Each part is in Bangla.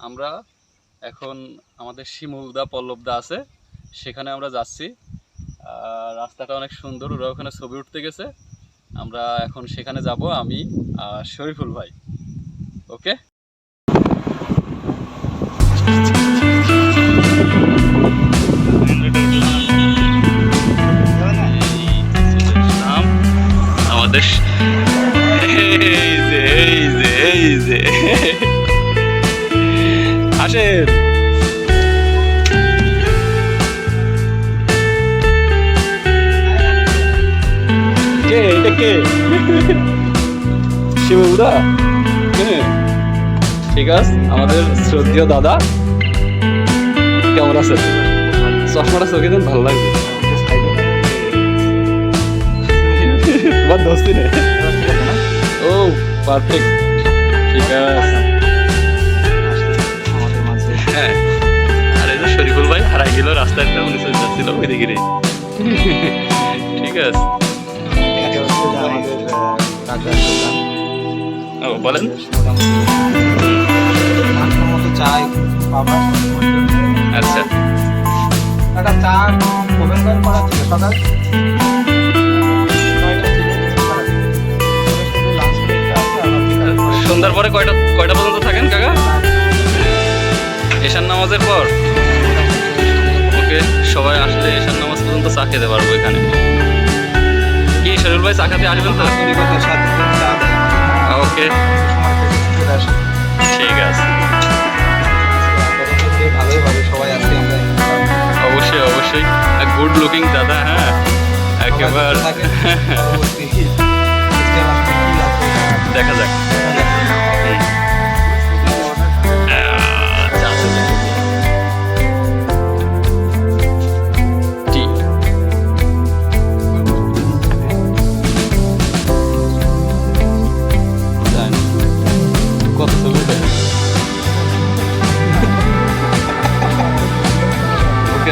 আমরা এখন আমাদের শিমুলদা পল্লবদা আছে, সেখানে আমরা যাচ্ছি। রাস্তাটা অনেক সুন্দর, ওরা ওখানে ছবি উঠতে গেছে। আমরা এখন সেখানে যাব, আমি শরীফুল ভাই। ওকে, আমাদের আসেন। কে এটা কে? শিবুদা। ঠিক আছে, আমাদের শ্রদ্ধেয় দাদা। কেমন আছেন? চশমাটা চোখে দেন, ভালো লাগবে। তোমার দোস্তি নেই? ও পারফেক্ট, ঠিক আছে। হ্যাঁ, আর এই যে শরীফুল ভাই হারাই গেল রাস্তায়, উনি চলে যাচ্ছিল ওইদিকে। ঠিক আছে, ও বলেন। আচ্ছা, একটা চা ওভেন করা করা ছিল সকাল সন্ধ্যার পরে কয়টা পর্যন্ত থাকেন কাকা? এশার নামাজের পর? ওকে, সবাই আসলে এশার নামাজ পর্যন্ত চা খেতে পারবো এখানে। কি শরীফুল ভাই চা খেতে আসবেন তো? ওকে, ঠিক আছে। ভালোই হবে, সবাই আসছে। অবশ্যই অবশ্যই, গুড লুকিং দাদা। হ্যাঁ, একেবারে দেখা যাক।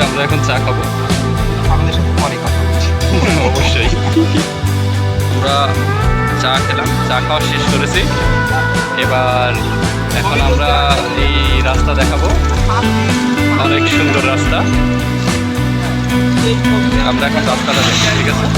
আমরা এখন চা খাবো। আমাদের সাথে পরে কথা বলছি। অবশ্যই, আমরা চা খেলাম, চা খাওয়া শেষ করেছি। এবার এখন আমরা এই রাস্তা দেখাবো, অনেক সুন্দর রাস্তা। আমরা এখন রাস্তাটা দেখি, ঠিক আছে?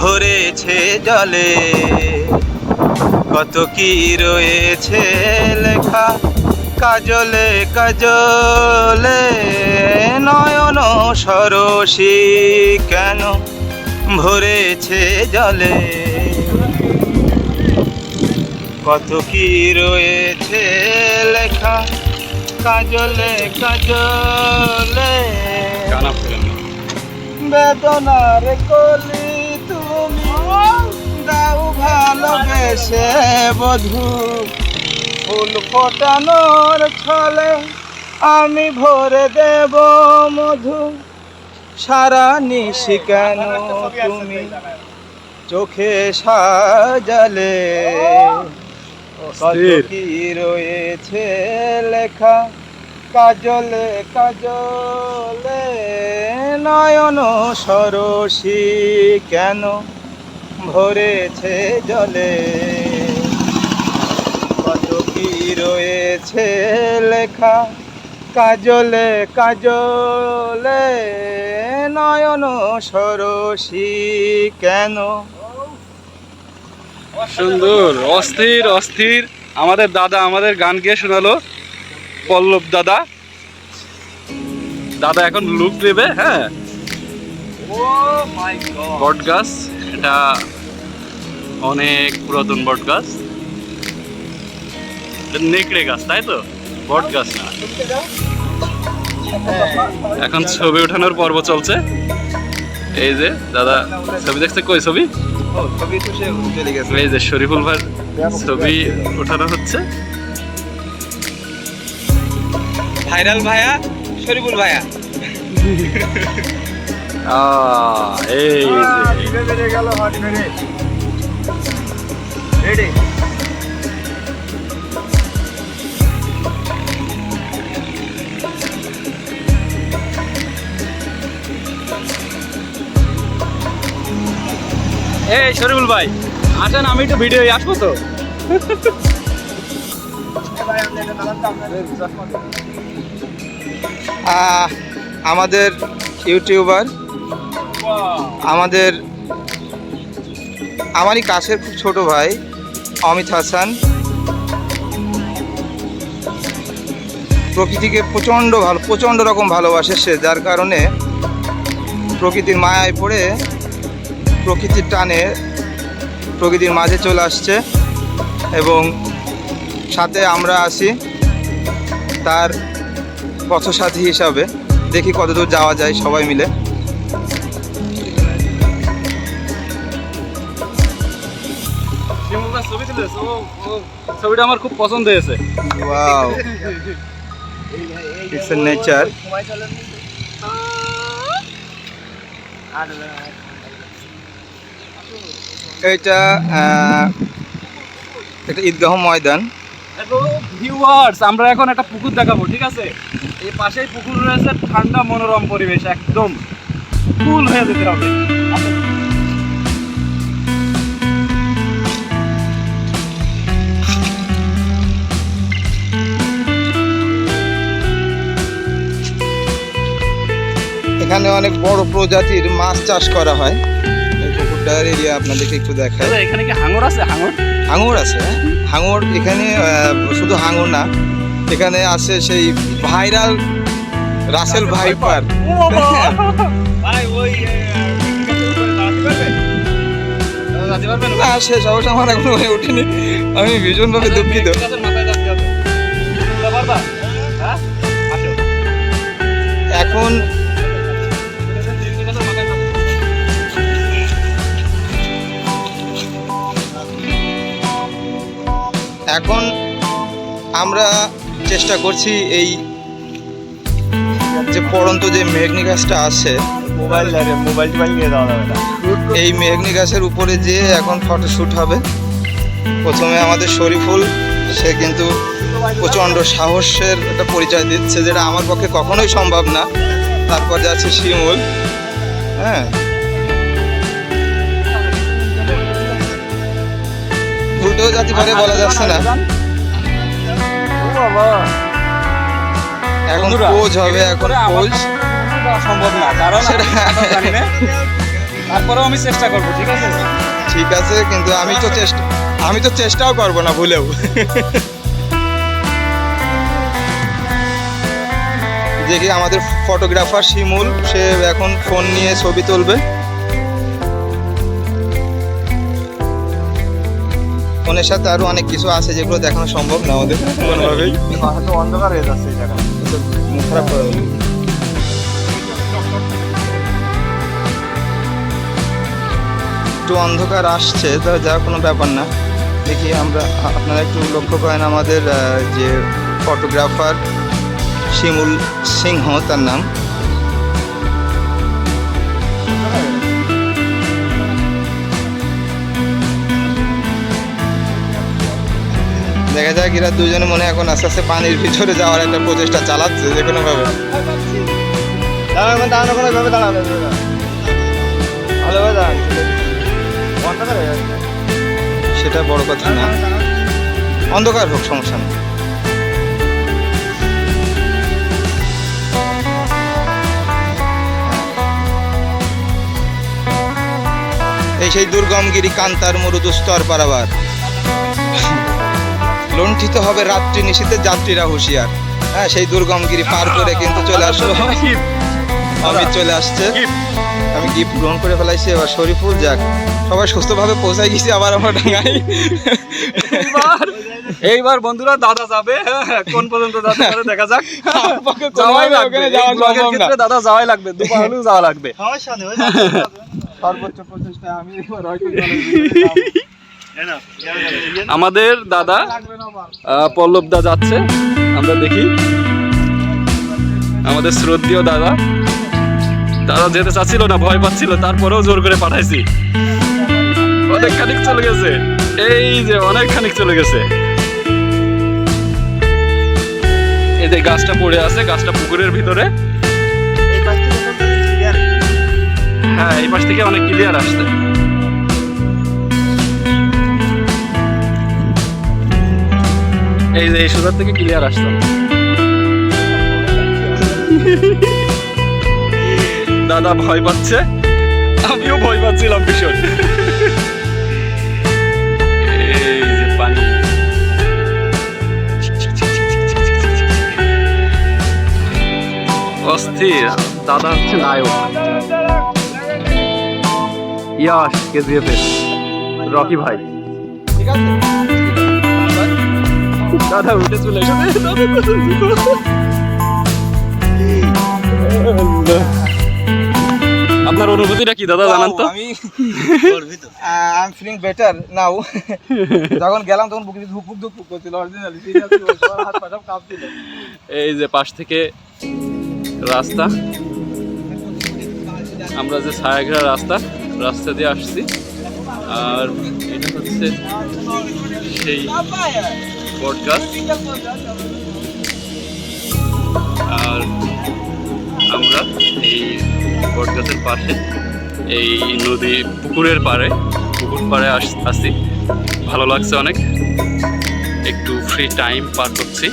ভরেছে জলে, কত কি রয়েছে লেখা, কাজলে কাজলে নয়ন সরসী কেন ভরেছে জলে, কত কি রয়েছে লেখা, কাজলে কাজলে বেদনার কলি তুমি দাও ভালোবেসে বধূ, ফুল ফোটানোর ছলে আমি ভরে দেব মধু, সারা নিশি কেন তুমি চোখে সাজালে, কত কি রয়েছে লেখা, কাজলে কাজলে নয়ন সরসী কেন ভরেছে জলে, কত কি রয়েছে লেখা, কাজলে কাজলে নয়ন সরসী কেন। সুন্দর, অস্থির অস্থির। আমাদের দাদা আমাদের গান গিয়ে শোনালো, পল্লব দাদা। দাদা এখন লুক দেবে। হ্যাঁ, বট গাছ, এটা অনেক পুরাতন বট গাছ, নেকড়ে গাছ, তাই তো? বট গাছ না। এখন ছবি ওঠানোর পর্ব চলছে। এই যে দাদা ছবি দেখছে, কই ছবি? এই যে শরীফুল ভাই ছবি ওঠানো হচ্ছে। ভাইরাল ভাইয়া শরীফুল ভাইয়া। এই রেডি। এই শরীফুল ভাই আসেন, আমি একটু ভিডিও আসবো তো। আমাদের ইউটিউবার, আমারই কাছের খুব ছোট ভাই অমিত হাসান, প্রকৃতিকে প্রচণ্ড রকম ভালোবাসে সে, যার কারণে প্রকৃতির মায়ায় পড়ে প্রকৃতির টানে প্রকৃতির মাঝে চলে আসছে এবং সাথে আমরা আছি তার পথসাথী হিসাবে। দেখি কতদূর যাওয়া যায় সবাই মিলে। ছবিটা আমার খুব পছন্দ হয়েছে। Wow, it's a nature. এটা ঈদগাহ ময়দান। ভিউয়ার্স, আমরা এখন একটা পুকুর দেখাবো, ঠিক আছে? এই পাশেই পুকুর রয়েছে, ঠান্ডা মনোরম পরিবেশ, একদম কুল হয়ে যেতে হবে। এখানে অনেক বড় প্রজাতির মাছ চাষ করা হয়। এই পুকুরটার এরিয়া আপনাদেরকে একটু দেখায়। দাদা, এখানে কি হাঙর আছে? হাঙর আছে, হাঙর এখানে শুধু হাঙর না, এখানে আছে সেই ভাইরাল রাসেল ভাইপার। ভাই ওই দাঁড়াতে পারবেন? না, সে সাহস আমার এখন হয়ে ওঠেনি, আমি ভীষণভাবে দুঃখিত। এখন এখন আমরা চেষ্টা করছি এই যে পড়ন্ত যে মেঘনি গাছটা আছে, মোবাইল নিয়ে যাওয়া যাবে না। এই মেঘনি গাছের উপরে যে এখন ফটোশ্যুট হবে। প্রথমে আমাদের শরীফুল, সে কিন্তু প্রচণ্ড সাহসের একটা পরিচয় দিচ্ছে, যেটা আমার পক্ষে কখনোই সম্ভব না। তারপর যাচ্ছে শিমুল। হ্যাঁ, উল্টো জাতি পারে বলা যাচ্ছে না। এখন কোচ হবে, এখন কোচ সম্ভব না, কারণ আমি জানি না। তারপরেও আমি চেষ্টা করবো, ঠিক আছে? ঠিক আছে, কিন্তু আমি তো চেষ্টাও করবো না ভুলেও। দেখি আমাদের ফটোগ্রাফার শিমুল, সে এখন ফোন নিয়ে ছবি তুলবে। ফোনের সাথে আরো অনেক কিছু আছে যেগুলো দেখানো সম্ভব না আমাদের কোনোভাবেই। অন্ধকার হয়ে যাচ্ছে এই জায়গা। মুখ খারাপ করে দেবে। একটু অন্ধকার আসছে, তা যা কোনো ব্যাপার না। দেখি আমরা, আপনারা একটু লক্ষ্য করেন আমাদের যে ফটোগ্রাফার শিমুল সিংহ তার নাম। দেখা যায় এরা দুজনে মনে হয় এখন আস্তে আস্তে পানির ভিতরে যাওয়ার একটা প্রচেষ্টা চালাচ্ছে যে কোনো ভাবে। দাঁড়ানো কোনো ভাবে দাঁড়াবে ভালোভাবে দাঁড়ান। অন্ধকার হয়ে যাচ্ছে। সেটা বড় কথা না, অন্ধকার হোক সমস্যা না। এই সেই দুর্গমগিরি কান্তার মরুদুস্তর পারাবার, লুণ্ঠিত হবে রাত্রি নিশীথে যাত্রীরা হুঁশিয়ার। হ্যাঁ, সেই দুর্গমগিরি পার করে কিন্তু চলে আসলো। অমিত চলে আসছে, আমি গিফট গ্রহণ করে ফেলাইছি। এবার শরীফুল, যাক সবাই সুস্থভাবে পৌঁছাই গেছি আবার আমরা ডাঙাই। এইবার বন্ধুরা দাদা যাবে, কোন পর্যন্ত যেতে পারে দেখা যাক। যাওয়াই লাগবে, দাদা যাওয়াই লাগবে, দুপা হলেও যাওয়া লাগবে। সর্বোচ্চ প্রচেষ্টায় আমি এবার হয়তো আমাদের দাদা পল্লব দা যাচ্ছে, আমরা দেখি। আমাদের শ্রদ্ধেয় দাদা যেতে চাচ্ছিল না, ভয় পাচ্ছিল, তারপরেও জোর করে পাঠাইছি। অনেক খানিক চলে গেছে, এই যে অনেক খানিক চলে গেছে। এই যে গাছটা পড়ে আছে, গাছটা পুকুরের ভিতরে। হ্যাঁ, এই পাশ থেকে অনেক ক্লিয়ার আসছে। এই যে এই সুরাত থেকে ক্লিয়ার আসতাম। দাদা ভয় পাচ্ছে, আমিও ভয় পাচ্ছিলাম ভীষণ। এই যে পানি, অস্থির। দাদা হচ্ছে নায়ক, ইয়াশ কেজিএফ এর রকি ভাই। ঠিক আছে, দাদা উঠে চলে এসেছে। আপনার অনুভূতিটা কি দাদা জানান তো? আমি I am feeling better now. যখন গেলাম তখন বুকে ধুকপুক ধুকপুক করছিল, অরিজিনালি হাত পা সব কাঁপছিল। এই যে পাশ থেকে রাস্তা, আমরা যে ছায়াঘেরা রাস্তা দিয়ে আসছি। আর এটা হচ্ছে সেই বটগাছ। আর আমরা এই বটগাছের পাশে এই নদী পুকুর পাড়ে আসছি। ভালো লাগছে অনেক, একটু ফ্রি টাইম পার করছি।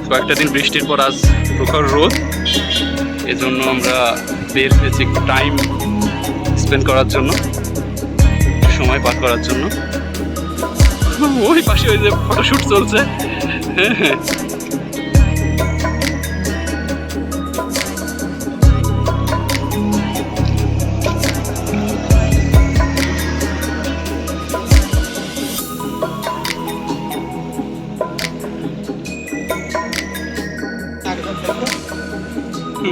কয়েকটা দিন বৃষ্টির পর আজ প্রখর রোদ, এজন্য আমরা বের হয়েছি একটু টাইম স্পেন্ড করার জন্য, সময় পার করার জন্য। ওই পাশে ওই যে ফটোশুট চলছে। হ্যাঁ,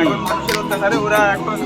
এখন মানুষের অত্যাচারে ওরা এখন